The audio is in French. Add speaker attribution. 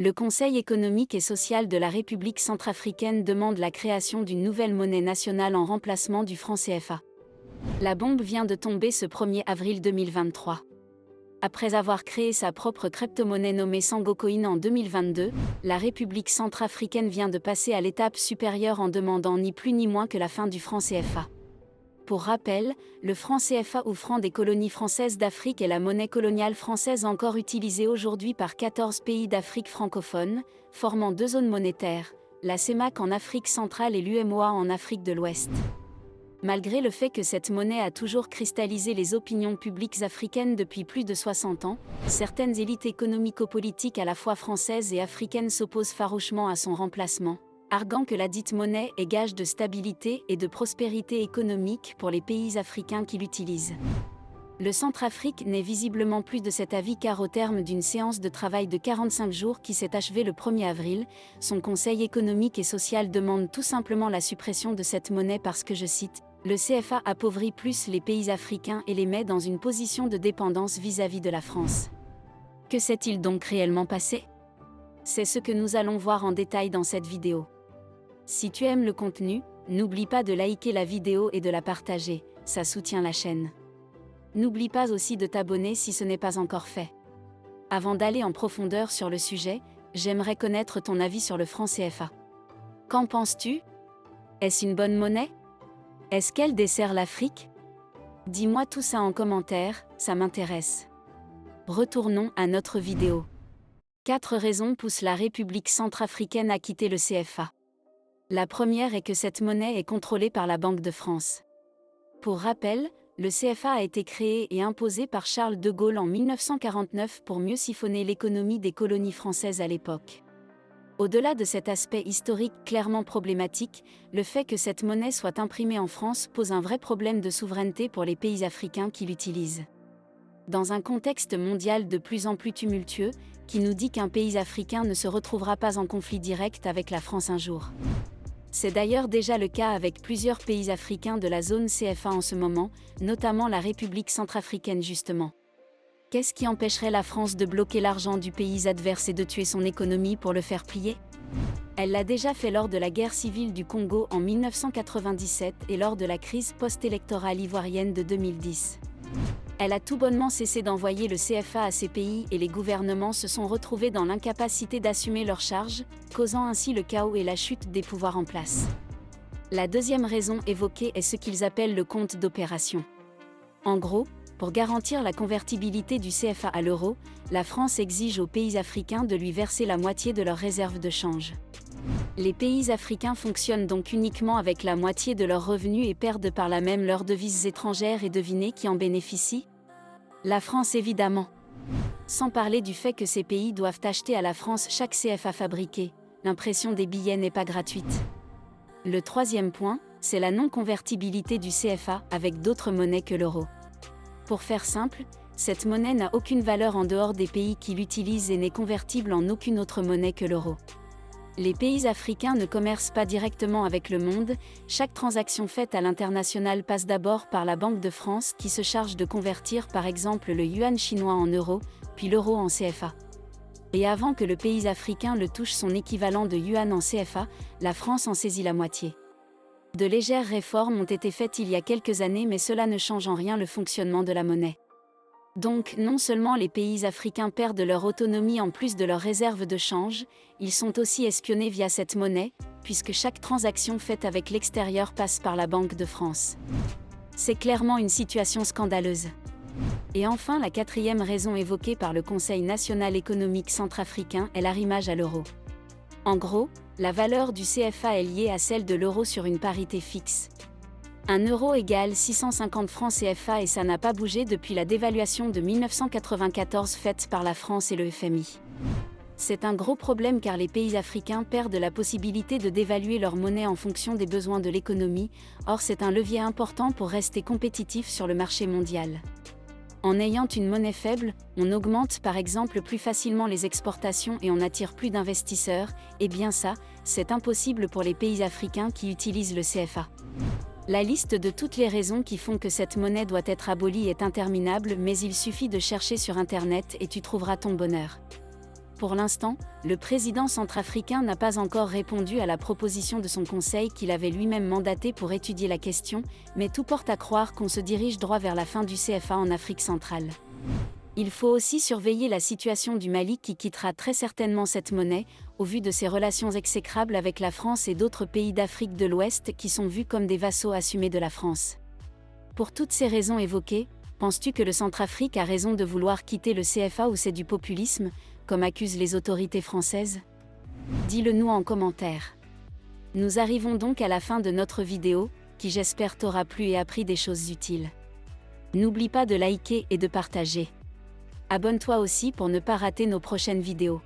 Speaker 1: Le Conseil économique et social de la République centrafricaine demande la création d'une nouvelle monnaie nationale en remplacement du franc CFA. La bombe vient de tomber ce 1er avril 2023. Après avoir créé sa propre crypto-monnaie nommée Sangocoin en 2022, la République centrafricaine vient de passer à l'étape supérieure en demandant ni plus ni moins que la fin du franc CFA. Pour rappel, le franc CFA ou franc des colonies françaises d'Afrique est la monnaie coloniale française encore utilisée aujourd'hui par 14 pays d'Afrique francophone, formant deux zones monétaires, la CEMAC en Afrique centrale et l'UEMOA en Afrique de l'Ouest. Malgré le fait que cette monnaie a toujours cristallisé les opinions publiques africaines depuis plus de 60 ans, certaines élites économico-politiques à la fois françaises et africaines s'opposent farouchement à son remplacement, arguant que la dite monnaie est gage de stabilité et de prospérité économique pour les pays africains qui l'utilisent. Le Centrafrique n'est visiblement plus de cet avis car au terme d'une séance de travail de 45 jours qui s'est achevée le 1er avril, son Conseil économique et social demande tout simplement la suppression de cette monnaie parce que, je cite, « Le CFA appauvrit plus les pays africains et les met dans une position de dépendance vis-à-vis de la France. » Que s'est-il donc réellement passé? C'est ce que nous allons voir en détail dans cette vidéo. Si tu aimes le contenu, n'oublie pas de liker la vidéo et de la partager, ça soutient la chaîne. N'oublie pas aussi de t'abonner si ce n'est pas encore fait. Avant d'aller en profondeur sur le sujet, j'aimerais connaître ton avis sur le franc CFA. Qu'en penses-tu? Est-ce une bonne monnaie? Est-ce qu'elle dessert l'Afrique? Dis-moi tout ça en commentaire, ça m'intéresse. Retournons à notre vidéo. 4 raisons poussent la République centrafricaine à quitter le CFA. La première est que cette monnaie est contrôlée par la Banque de France. Pour rappel, le CFA a été créé et imposé par Charles de Gaulle en 1949 pour mieux siphonner l'économie des colonies françaises à l'époque. Au-delà de cet aspect historique clairement problématique, le fait que cette monnaie soit imprimée en France pose un vrai problème de souveraineté pour les pays africains qui l'utilisent. Dans un contexte mondial de plus en plus tumultueux, qui nous dit qu'un pays africain ne se retrouvera pas en conflit direct avec la France un jour. C'est d'ailleurs déjà le cas avec plusieurs pays africains de la zone CFA en ce moment, notamment la République centrafricaine justement. Qu'est-ce qui empêcherait la France de bloquer l'argent du pays adverse et de tuer son économie pour le faire plier? Elle l'a déjà fait lors de la guerre civile du Congo en 1997 et lors de la crise post-électorale ivoirienne de 2010. Elle a tout bonnement cessé d'envoyer le CFA à ces pays et les gouvernements se sont retrouvés dans l'incapacité d'assumer leurs charges, causant ainsi le chaos et la chute des pouvoirs en place. La deuxième raison évoquée est ce qu'ils appellent le compte d'opération. En gros, pour garantir la convertibilité du CFA à l'euro, la France exige aux pays africains de lui verser la moitié de leurs réserves de change. Les pays africains fonctionnent donc uniquement avec la moitié de leurs revenus et perdent par là même leurs devises étrangères et devinez qui en bénéficie? La France évidemment. Sans parler du fait que ces pays doivent acheter à la France chaque CFA fabriqué, l'impression des billets n'est pas gratuite. Le troisième point, c'est la non-convertibilité du CFA avec d'autres monnaies que l'euro. Pour faire simple, cette monnaie n'a aucune valeur en dehors des pays qui l'utilisent et n'est convertible en aucune autre monnaie que l'euro. Les pays africains ne commercent pas directement avec le monde, chaque transaction faite à l'international passe d'abord par la Banque de France qui se charge de convertir par exemple le yuan chinois en euros, puis l'euro en CFA. Et avant que le pays africain le touche son équivalent de yuan en CFA, la France en saisit la moitié. De légères réformes ont été faites il y a quelques années mais cela ne change en rien le fonctionnement de la monnaie. Donc, non seulement les pays africains perdent leur autonomie en plus de leurs réserves de change, ils sont aussi espionnés via cette monnaie, puisque chaque transaction faite avec l'extérieur passe par la Banque de France. C'est clairement une situation scandaleuse. Et enfin, la quatrième raison évoquée par le Conseil national économique centrafricain est l'arrimage à l'euro. En gros, la valeur du CFA est liée à celle de l'euro sur une parité fixe. 1 euro égale 650 francs CFA et ça n'a pas bougé depuis la dévaluation de 1994 faite par la France et le FMI. C'est un gros problème car les pays africains perdent la possibilité de dévaluer leur monnaie en fonction des besoins de l'économie, or c'est un levier important pour rester compétitif sur le marché mondial. En ayant une monnaie faible, on augmente par exemple plus facilement les exportations et on attire plus d'investisseurs, et bien ça, c'est impossible pour les pays africains qui utilisent le CFA. La liste de toutes les raisons qui font que cette monnaie doit être abolie est interminable mais il suffit de chercher sur internet et tu trouveras ton bonheur. Pour l'instant, le président centrafricain n'a pas encore répondu à la proposition de son conseil qu'il avait lui-même mandaté pour étudier la question, mais tout porte à croire qu'on se dirige droit vers la fin du CFA en Afrique centrale. Il faut aussi surveiller la situation du Mali qui quittera très certainement cette monnaie, au vu de ses relations exécrables avec la France et d'autres pays d'Afrique de l'Ouest qui sont vus comme des vassaux assumés de la France. Pour toutes ces raisons évoquées, penses-tu que le Centrafrique a raison de vouloir quitter le CFA ou c'est du populisme, comme accusent les autorités françaises? Dis-le nous en commentaire. Nous arrivons donc à la fin de notre vidéo, qui j'espère t'aura plu et appris des choses utiles. N'oublie pas de liker et de partager. Abonne-toi aussi pour ne pas rater nos prochaines vidéos.